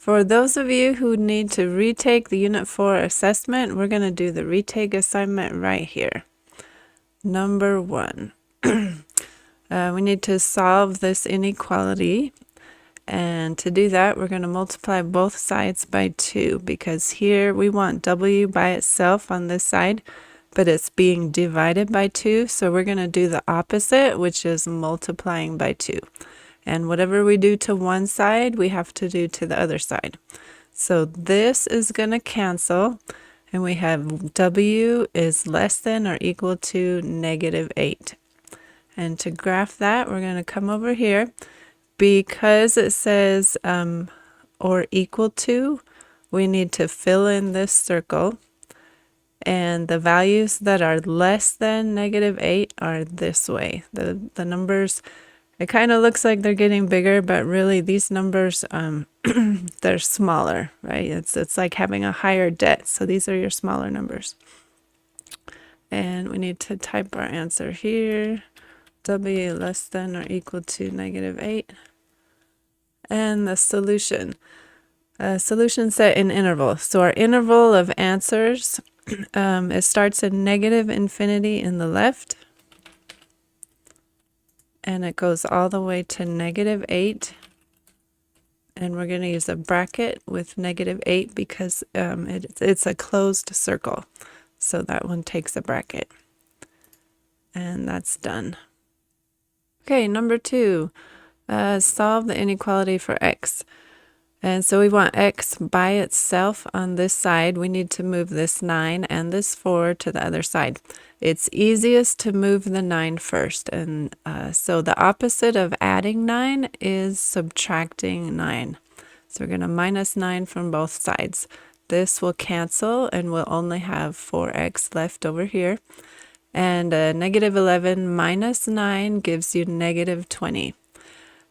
For those of you who need to retake the Unit 4 assessment, we're going to do the retake assignment right here. Number 1. We need to solve this inequality. And to do that, we're going to multiply both sides by 2 because here we want w by itself on this side, but it's being divided by 2. So we're going to do the opposite, which is multiplying by 2. And whatever we do to one side, we have to do to the other side. So this is going to cancel, and we have w is less than or equal to -8. And to graph that, we're going to come over here. Because it says or equal to, we need to fill in this circle. And the values that are less than -8 are this way. The numbers, it kind of looks like they're getting bigger, but really these numbers, they're smaller, right? It's like having a higher debt. So these are your smaller numbers. And we need to type our answer here. W less than or equal to -8. And the solution. Solution set in interval. So our interval of answers, it starts at -infinity in the left. And it goes all the way to -8. And we're going to use a bracket with -8 because it's a closed circle. So that one takes a bracket. And that's done. Okay, number 2. Solve the inequality for x. And so we want x by itself on this side. We need to move this 9 and this 4 to the other side. It's easiest to move the 9 first. And so the opposite of adding 9 is subtracting 9. So we're going to -9 from both sides. This will cancel and we'll only have 4x left over here. And -11 minus 9 gives you -20.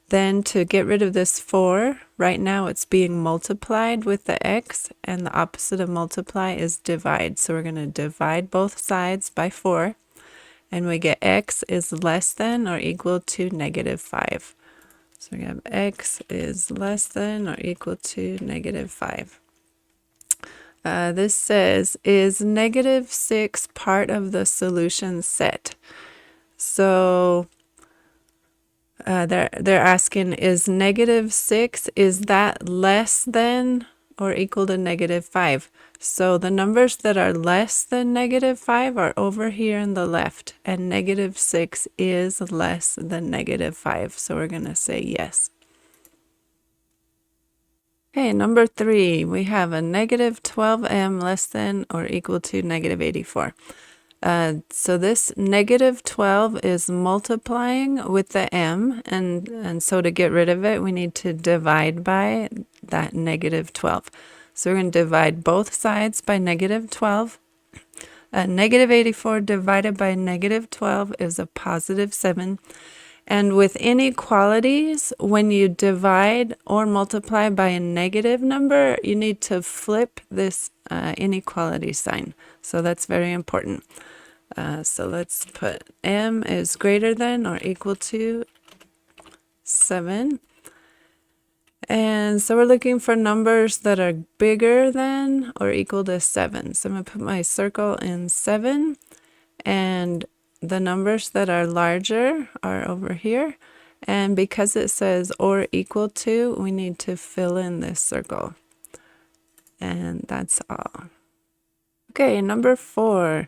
Then to get rid of this 4, right now it's being multiplied with the x, and the opposite of multiply is divide. So we're going to divide both sides by 4, and we get x is less than or equal to -5. So we have x is less than or equal to -5. This says, is -6 part of the solution set? So they're asking, is -6, is that less than or equal to -5? So the numbers that are less than -5 are over here in the left, and -6 is less than -5. So we're going to say yes. Okay, number 3, we have a -12m less than or equal to -84. So this -12 is multiplying with the m, and so to get rid of it, we need to divide by that -12. So we're going to divide both sides by -12. -84 divided by -12 is a +7. And with inequalities, when you divide or multiply by a negative number, you need to flip this inequality sign. So that's very important. So let's put m is greater than or equal to 7. And so we're looking for numbers that are bigger than or equal to 7. So I'm going to put my circle in 7. And the numbers that are larger are over here. And because it says or equal to, we need to fill in this circle. And that's all. Okay, number 4.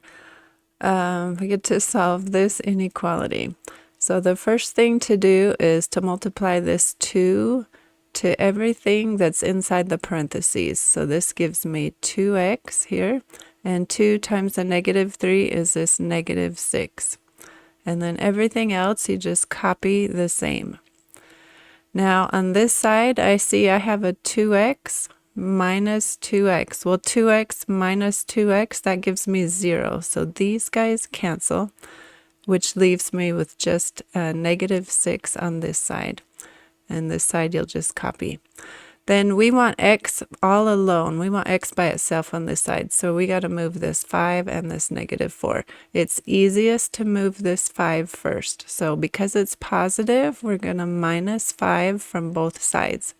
We get to solve this inequality. So the first thing to do is to multiply this 2 to everything that's inside the parentheses. So this gives me 2x here, and 2 times the -3 is this -6. And then everything else, you just copy the same. Now on this side, I see I have a 2x minus 2x. Well, 2x minus 2x, that gives me 0. So these guys cancel, which leaves me with just -6 on this side. And this side you'll just copy. Then we want x all alone. We want x by itself on this side. So we got to move this 5 and this -4. It's easiest to move this 5 first. So because it's positive, we're going to -5 from both sides.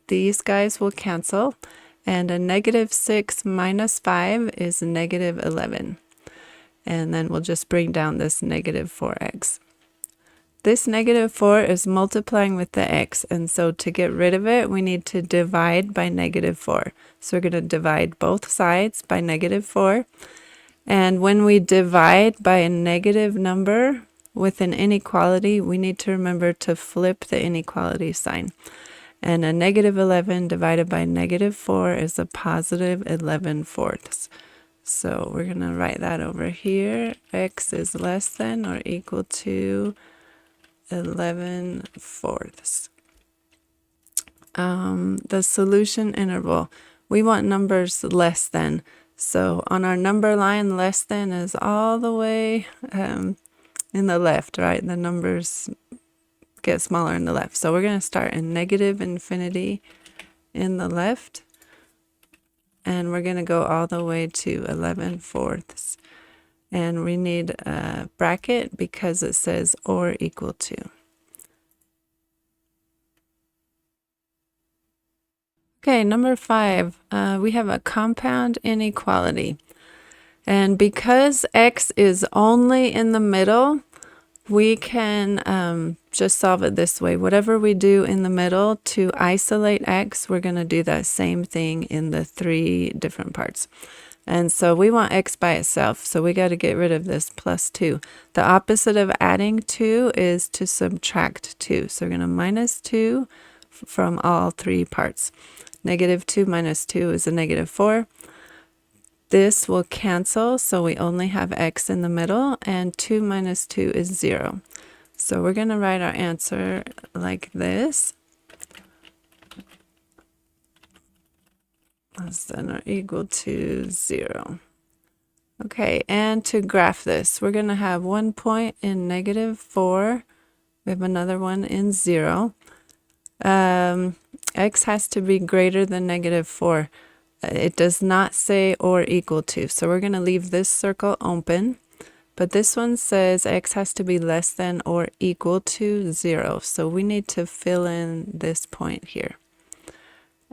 these guys will cancel, and a negative 6 minus 5 is negative 11. And then we'll just bring down this negative 4x. This negative 4 is multiplying with the x, and so to get rid of it, we need to divide by negative 4. So we're going to divide both sides by negative 4. And when we divide by a negative number with an inequality, we need to remember to flip the inequality sign. And a negative 11 divided by negative 4 is a positive 11 fourths. So we're going to write that over here. X is less than or equal to 11 fourths. The solution interval. We want numbers less than. So on our number line, less than is all the way in the left, right? The numbers get smaller in the left. So we're going to start in negative infinity in the left. And we're going to go all the way to 11 fourths. And we need a bracket because it says or equal to. Okay, number 5, we have a compound inequality. And because x is only in the middle, we can just solve it this way. Whatever we do in the middle to isolate x, we're going to do that same thing in the 3 different parts. And so we want x by itself, so we got to get rid of this plus 2. The opposite of adding 2 is to subtract 2. So we're going to minus 2 from all 3 parts. Negative 2 minus 2 is a negative 4. This will cancel, so we only have x in the middle, and 2 minus 2 is 0. So we're going to write our answer like this. Less than or equal to 0. Okay, and to graph this, we're going to have one point in negative 4. We have another one in 0. X has to be greater than negative 4. It does not say or equal to, so we're going to leave this circle open. But this one says x has to be less than or equal to 0, so we need to fill in this point here.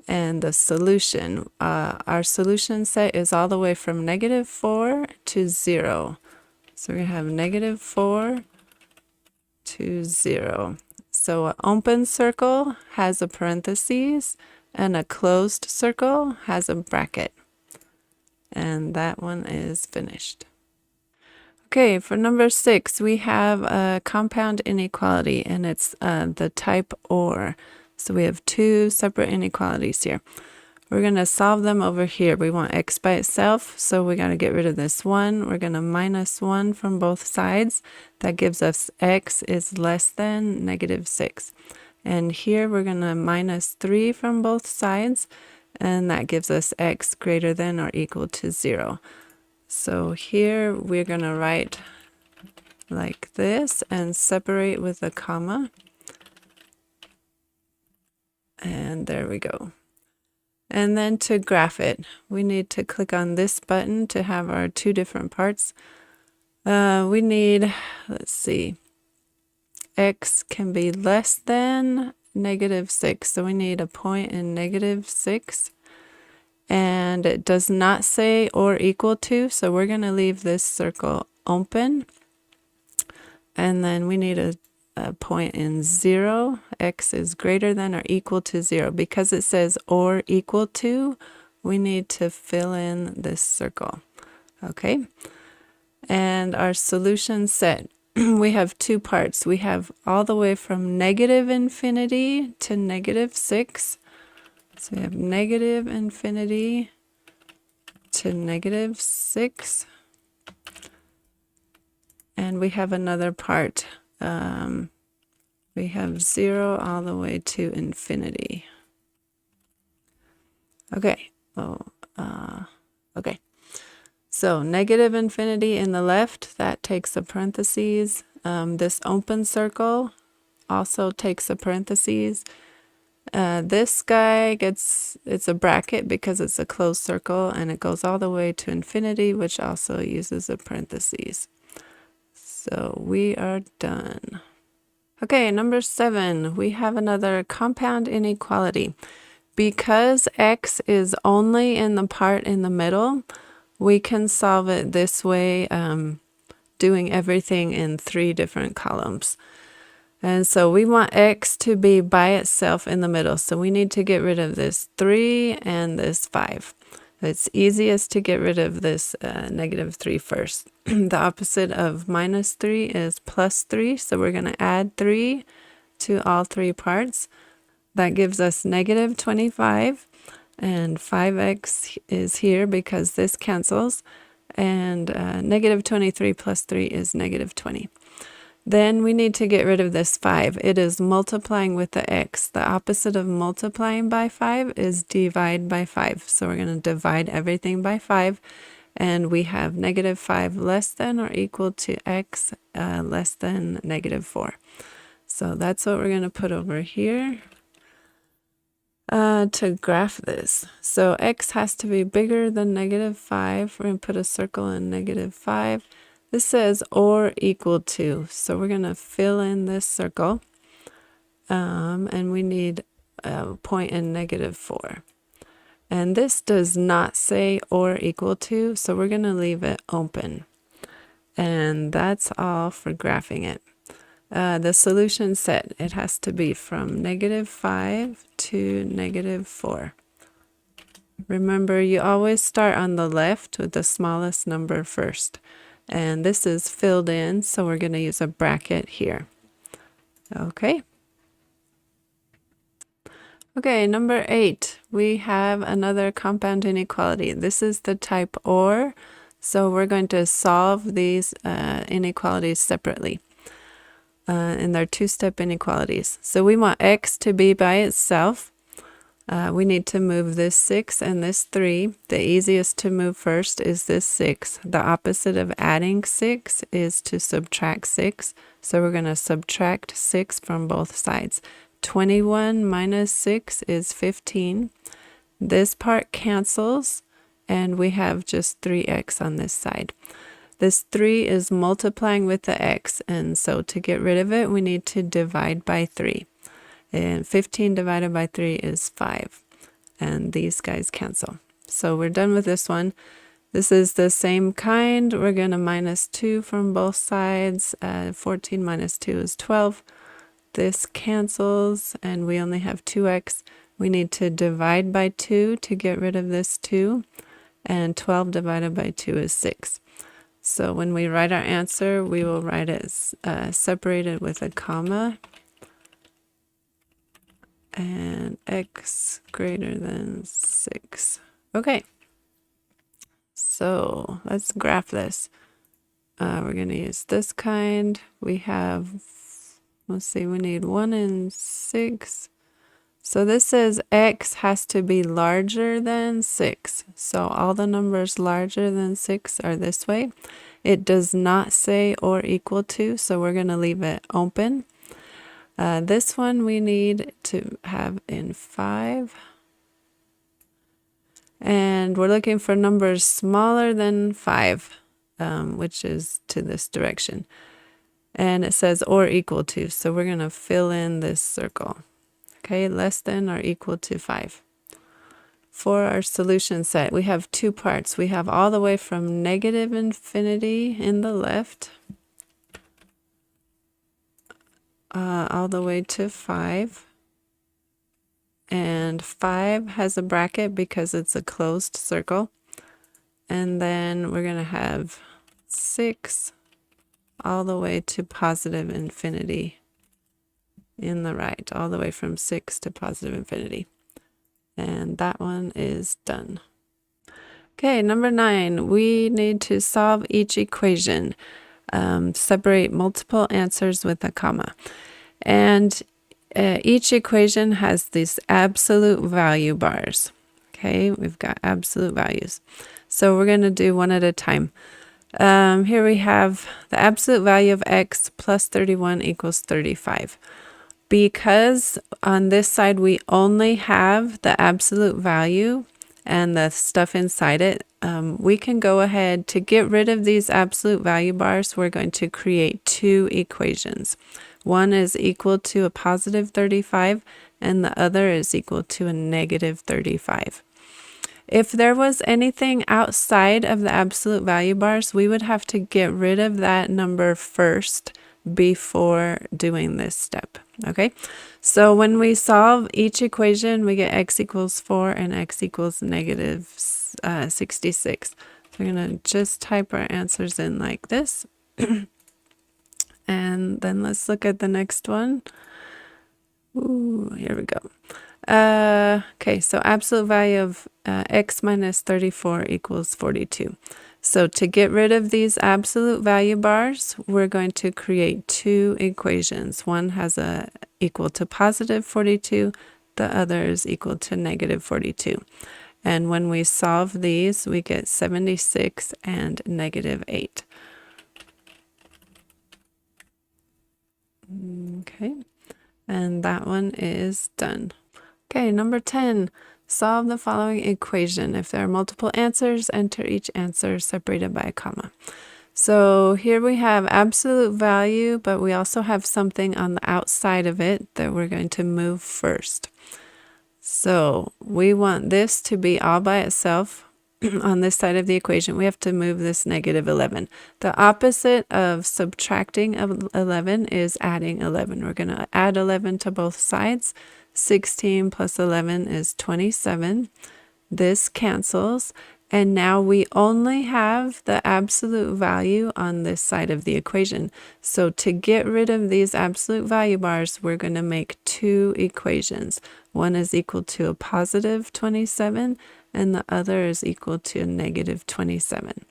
And the solution, our solution set is all the way from negative 4 to 0. So we're going to have negative 4 to 0. So an open circle has a parentheses, and a closed circle has a bracket. And that one is finished. Okay, for number 6, we have a compound inequality, and it's the type OR. So we have 2 separate inequalities here. We're going to solve them over here. We want x by itself, so we got to get rid of this 1. We're going to minus 1 from both sides. That gives us x is less than negative 6. And here we're going to minus 3 from both sides, and that gives us x greater than or equal to 0. So here we're going to write like this and separate with a comma. And there we go. And then to graph it, we need to click on this button to have our 2 different parts. We need, let's see, x can be less than negative 6. So we need a point in negative 6. And it does not say or equal to, so we're going to leave this circle open. And then we need a point in 0. X is greater than or equal to 0. Because it says or equal to, we need to fill in this circle. Okay. And our solution set, we have 2 parts. We have all the way from negative infinity to negative 6. So we have negative infinity to negative 6. And we have another part. We have 0 all the way to infinity. Okay. Okay. So negative infinity in the left, that takes a parentheses. This open circle also takes a parentheses. This guy it's a bracket because it's a closed circle, and it goes all the way to infinity, which also uses a parentheses. So we are done. Okay, number 7, we have another compound inequality. because x is only in the part in the middle, we can solve it this way, doing everything in 3 different columns. And so we want x to be by itself in the middle. So we need to get rid of this 3 and this 5. It's easiest to get rid of this -3 first. The opposite of -3 is +3. So we're going to add 3 to all 3 parts. That gives us -25. And 5x is here because this cancels. And -23 plus 3 is -20. Then we need to get rid of this 5. It is multiplying with the x. The opposite of multiplying by 5 is divide by 5. So we're going to divide everything by 5. And we have -5 less than or equal to x less than -4. So that's what we're going to put over here to graph this. So x has to be bigger than -5. We're going to put a circle in -5. This says or equal to, so we're going to fill in this circle, and we need a point in -4. And this does not say or equal to, so we're going to leave it open. And that's all for graphing it. The solution set, it has to be from -5 to -4. Remember, you always start on the left with the smallest number first. And this is filled in, so we're going to use a bracket here. Okay. Okay, number 8, we have another compound inequality. This is the type OR, so we're going to solve these inequalities separately. And they're 2-step inequalities. So we want x to be by itself. We need to move this 6 and this 3. The easiest to move first is this 6. The opposite of adding 6 is to subtract 6. So we're going to subtract 6 from both sides. 21 minus 6 is 15. This part cancels, and we have just 3x on this side. This 3 is multiplying with the x, and so to get rid of it, we need to divide by 3. And 15 divided by 3 is 5. And these guys cancel. So we're done with this one. This is the same kind. We're going to minus 2 from both sides. 14 minus 2 is 12. This cancels, and we only have 2x. We need to divide by 2 to get rid of this 2. And 12 divided by 2 is 6. So when we write our answer, we will write it separated with a comma. And x greater than 6. Okay, so let's graph this. We're going to use this kind. We have, let's see, we need 1 and 6. So this says x has to be larger than 6. So all the numbers larger than 6 are this way. It does not say or equal to, so we're going to leave it open. This one we need to have in 5. And we're looking for numbers smaller than 5, which is to this direction. And it says or equal to, so we're going to fill in this circle. Okay, less than or equal to 5. For our solution set, we have 2 parts. We have all the way from -infinity in the left, all the way to 5. And 5 has a bracket because it's a closed circle. And then we're going to have 6 all the way to positive infinity in the right, all the way from 6 to positive infinity. And that one is done. Okay, number 9, we need to solve each equation. Separate multiple answers with a comma. And each equation has these absolute value bars. Okay, we've got absolute values. So we're going to do one at a time. Here we have the absolute value of x plus 31 equals 35. Because on this side we only have the absolute value and the stuff inside it, we can go ahead to get rid of these absolute value bars. We're going to create 2 equations. One is equal to a positive 35, and the other is equal to a negative 35. If there was anything outside of the absolute value bars, we would have to get rid of that number first before doing this step, okay? So when we solve each equation, we get x equals 4 and x equals negative 66. So we're going to just type our answers in like this. And then let's look at the next one. Ooh, here we go. Okay, so absolute value of x minus 34 equals 42. So to get rid of these absolute value bars, we're going to create two equations. One has a equal to positive 42, the other is equal to negative 42. And when we solve these, we get 76 and negative 8. Okay, and that one is done. Okay, number 10, solve the following equation. If there are multiple answers, enter each answer separated by a comma. So here we have absolute value, but we also have something on the outside of it that we're going to move first. So we want this to be all by itself. On this side of the equation, we have to move this negative 11. The opposite of subtracting 11 is adding 11. We're going to add 11 to both sides. 16 plus 11 is 27. This cancels. And now we only have the absolute value on this side of the equation. So to get rid of these absolute value bars, we're going to make two equations. One is equal to a positive 27, and the other is equal to a negative 27.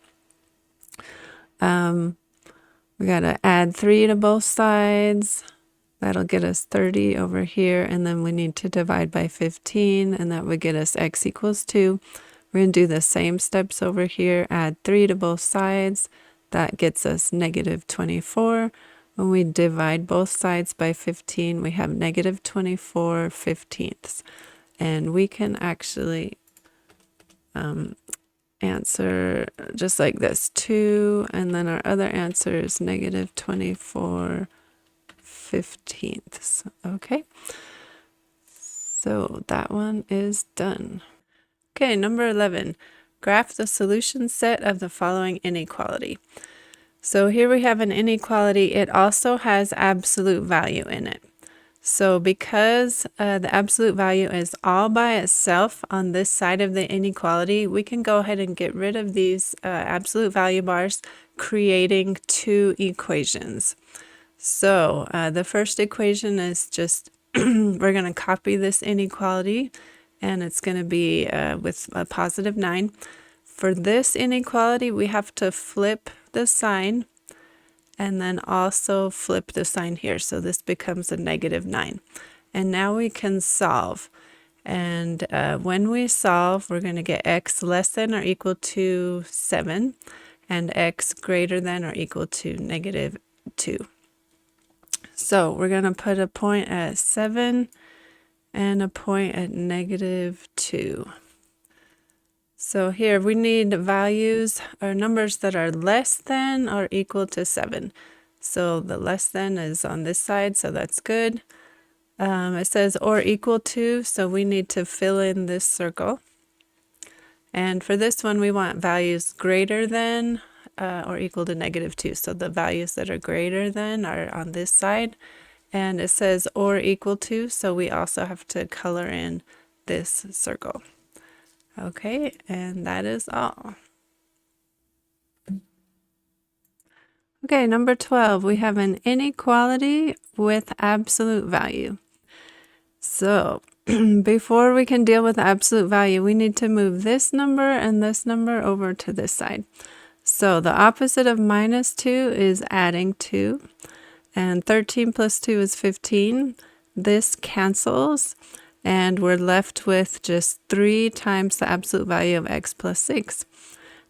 We got to add 3 to both sides. That'll get us 30 over here, and then we need to divide by 15, and that would get us x equals 2. We're going to do the same steps over here, add 3 to both sides. That gets us negative 24. When we divide both sides by 15, we have negative 24 15ths. And we can actually answer just like this, 2, and then our other answer is negative 24 15ths. Okay, so that one is done. Okay, number 11, graph the solution set of the following inequality. So here we have an inequality. It also has absolute value in it. So because the absolute value is all by itself on this side of the inequality, we can go ahead and get rid of these absolute value bars, creating two equations. So the first equation is just, we're going to copy this inequality, and it's going to be with a positive 9. For this inequality, we have to flip the sign and then also flip the sign here. So this becomes a negative 9. And now we can solve. And when we solve, we're going to get x less than or equal to 7 and x greater than or equal to negative 2. So we're going to put a point at 7 and a point at negative 2. So here we need values or numbers that are less than or equal to 7. So the less than is on this side, so that's good. It says or equal to, so we need to fill in this circle. And for this one, we want values greater than or equal to negative 2. So the values that are greater than are on this side. And it says or equal to, so we also have to color in this circle. Okay, and that is all. Okay, number 12, we have an inequality with absolute value. So before we can deal with absolute value, we need to move this number and this number over to this side. So the opposite of minus 2 is adding 2, and 13 plus 2 is 15. This cancels, and we're left with just 3 times the absolute value of x plus 6.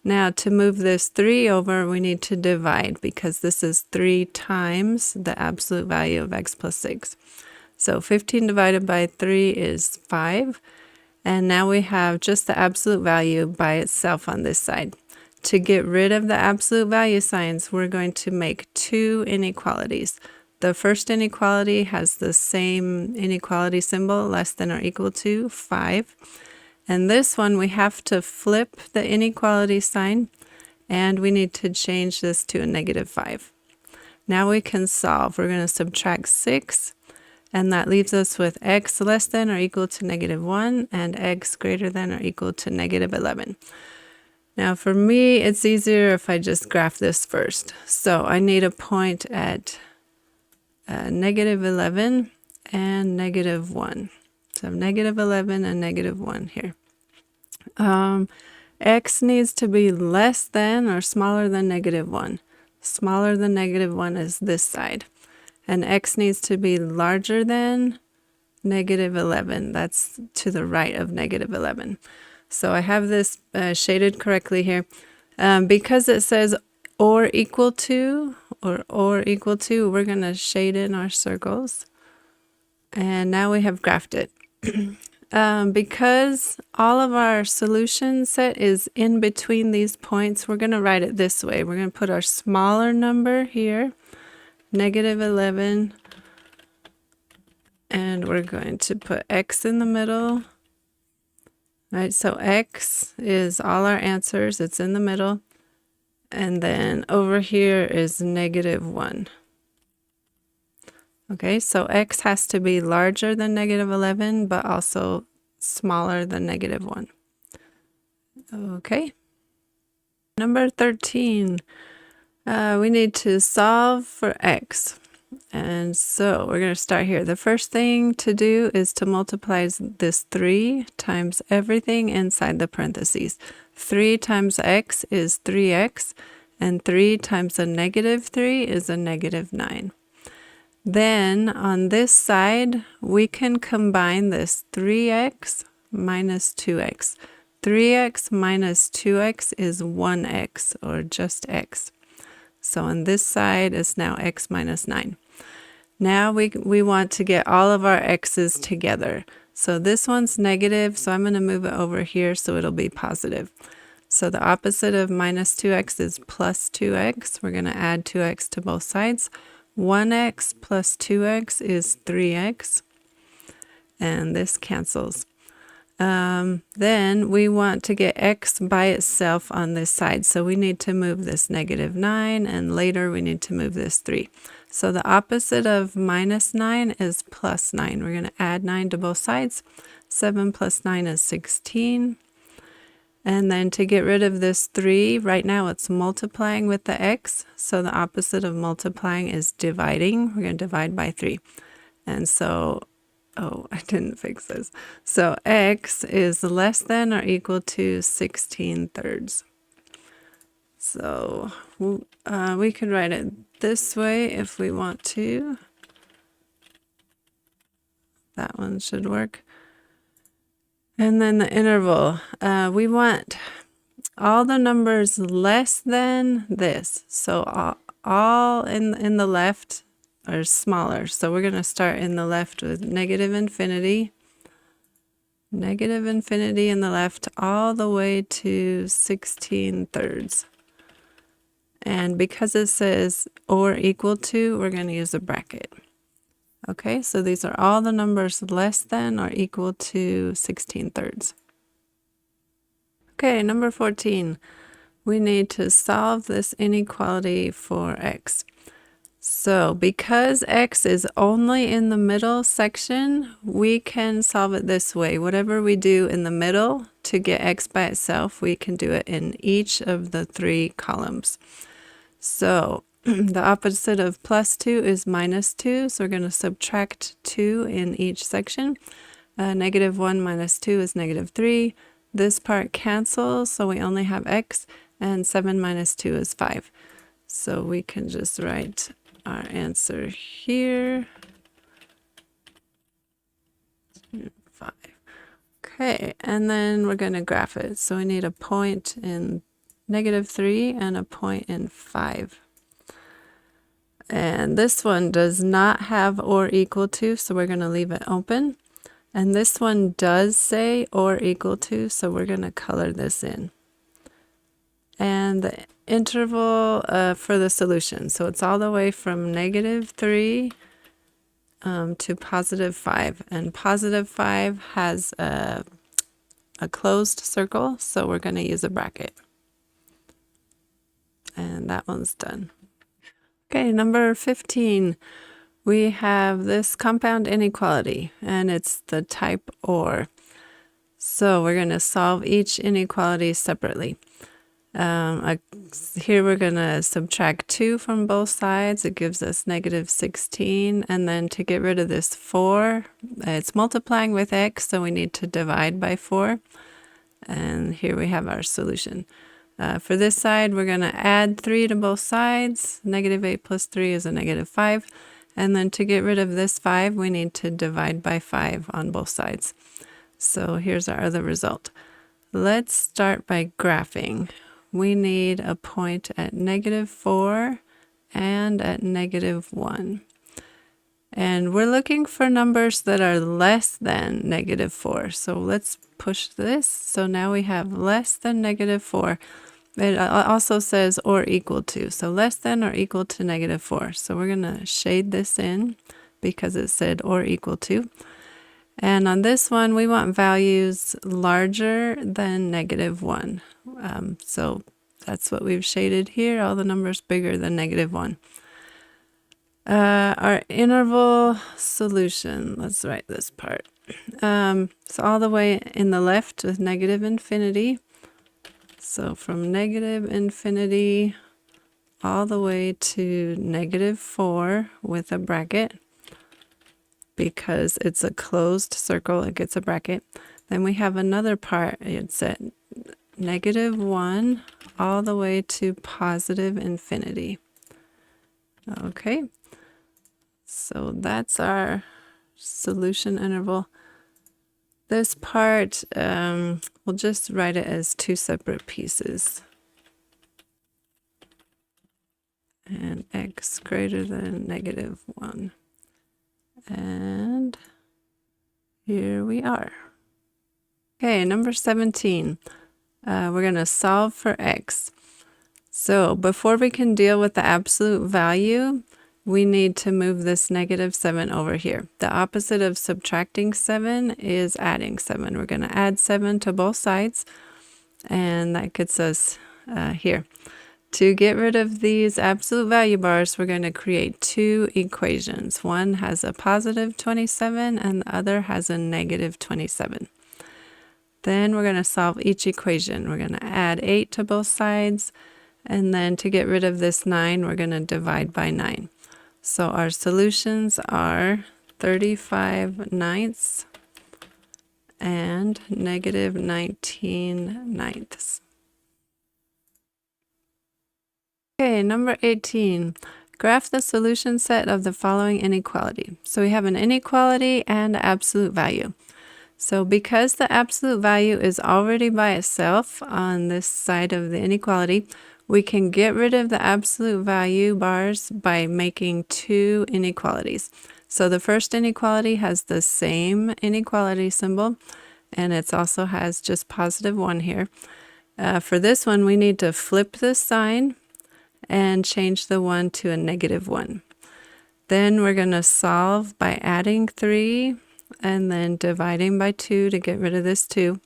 Now to move this 3 over, we need to divide because this is 3 times the absolute value of x plus 6. So 15 divided by 3 is 5. And now we have just the absolute value by itself on this side. To get rid of the absolute value signs, we're going to make two inequalities. the first inequality has the same inequality symbol, less than or equal to 5. And this one, we have to flip the inequality sign, and we need to change this to a -5. Now we can solve. We're going to subtract 6, and that leaves us with x less than or equal to -1 and x greater than or equal to -11. Now for me, it's easier if I just graph this first. So I need a point at -11 and -1. So -11 and -1 here. X needs to be less than or smaller than -1. Smaller than -1 is this side. And x needs to be larger than -11. That's to the right of -11. So I have this shaded correctly here. Because it says or equal to, we're going to shade in our circles. And now we have graphed it. Because all of our solution set is in between these points, we're going to write it this way. We're going to put our smaller number here, -11, and we're going to put x in the middle. Right, so x is all our answers. It's in the middle. And then over here is -1. Okay, so x has to be larger than -11, but also smaller than -1. Okay. Number 13, we need to solve for x. And so we're going to start here. The first thing to do is to multiply this 3 times everything inside the parentheses. 3 times x is 3x, and 3 times a -3 is a -9. Then on this side, we can combine this 3x minus 2x. 3x minus 2x is 1x, or just x. So on this side is now x minus 9. Now we want to get all of our x's together. So this one's negative, so I'm going to move it over here so it'll be positive. So the opposite of minus 2x is plus 2x. We're going to add 2x to both sides. 1x plus 2x is 3x. And this cancels. Then we want to get x by itself on this side. So we need to move this -9, and later we need to move this 3. So the opposite of minus 9 is plus 9. We're going to add 9 to both sides. 7 plus 9 is 16. And then to get rid of this 3, right now it's multiplying with the x. So the opposite of multiplying is dividing. We're going to divide by 3. And so, oh, I didn't fix this. So x is less than or equal to 16/3. So we could write it this way if we want to. That one should work. And then the interval. We want all the numbers less than this. So all in the left are smaller. So we're going to start in the left with -infinity. -infinity in the left all the way to 16/3. And because it says or equal to, we're going to use a bracket. Okay, so these are all the numbers less than or equal to 16/3. Okay, number 14. We need to solve this inequality for x. So because x is only in the middle section, we can solve it this way. Whatever we do in the middle to get x by itself, we can do it in each of the 3 columns. So the opposite of plus 2 is minus 2, so we're going to subtract 2 in each section. -1 minus 2 is -3. This part cancels, so we only have x, and 7 minus 2 is 5. So we can just write our answer here. 5. Okay, and then we're going to graph it. So we need a point in -3 and a point in 5. And this one does not have or equal to, so we're going to leave it open. And this one does say or equal to, so we're going to color this in. And the interval for the solution. So it's all the way from -3 to +5. And +5 has a closed circle, so we're going to use a bracket. And that one's done. Okay, number 15. We have this compound inequality, and it's the type OR. So we're going to solve each inequality separately. Here we're going to subtract 2 from both sides. It gives us -16. And then to get rid of this 4, it's multiplying with x, so we need to divide by 4. And here we have our solution. For this side, we're going to add 3 to both sides. -8 plus 3 is a -5. And then to get rid of this 5, we need to divide by 5 on both sides. So here's our other result. Let's start by graphing. We need a point at -4 and at -1. And we're looking for numbers that are less than -4. So let's push this. So now we have less than -4. It also says or equal to. So less than or equal to -4. So we're going to shade this in because it said or equal to. And on this one, we want values larger than -1. So that's what we've shaded here, all the numbers bigger than -1. Our interval solution, let's write this part. So all the way in the left with -infinity. So from -infinity all the way to -4 with a bracket. Because it's a closed circle, it gets a bracket. Then we have another part, it's at -1 all the way to +infinity. Okay, so that's our solution interval. This part, we'll just write it as 2 separate pieces. And x greater than -1. And here we are. Okay, number 17. We're going to solve for x. So before we can deal with the absolute value, we need to move this -7 over here. The opposite of subtracting 7 is adding 7. We're going to add 7 to both sides, and that gets us here. To get rid of these absolute value bars, we're going to create 2 equations. One has a +27 and the other has a -27. Then we're going to solve each equation. We're going to add 8 to both sides, and then to get rid of this 9, we're going to divide by 9. So our solutions are 35/9 and -19/9. Okay, number 18. Graph the solution set of the following inequality. So we have an inequality and absolute value. So because the absolute value is already by itself on this side of the inequality, we can get rid of the absolute value bars by making 2 inequalities. So the first inequality has the same inequality symbol, and it also has just +1 here. For this one, we need to flip the sign and change the 1 to a -1. Then we're going to solve by adding 3 and then dividing by 2 to get rid of this 2.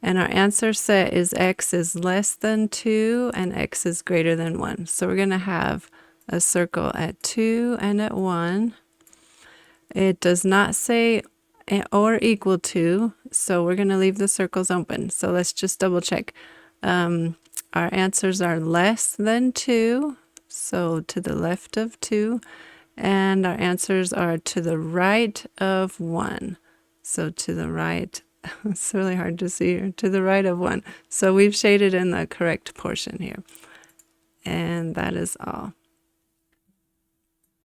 And our answer set is x is less than 2 and x is greater than 1. So we're going to have a circle at 2 and at 1. It does not say or equal to, so we're going to leave the circles open. So let's just double check. Our answers are less than 2, so to the left of 2, and our answers are to the right of 1. So to the right, it's really hard to see here, to the right of 1. So we've shaded in the correct portion here. And that is all.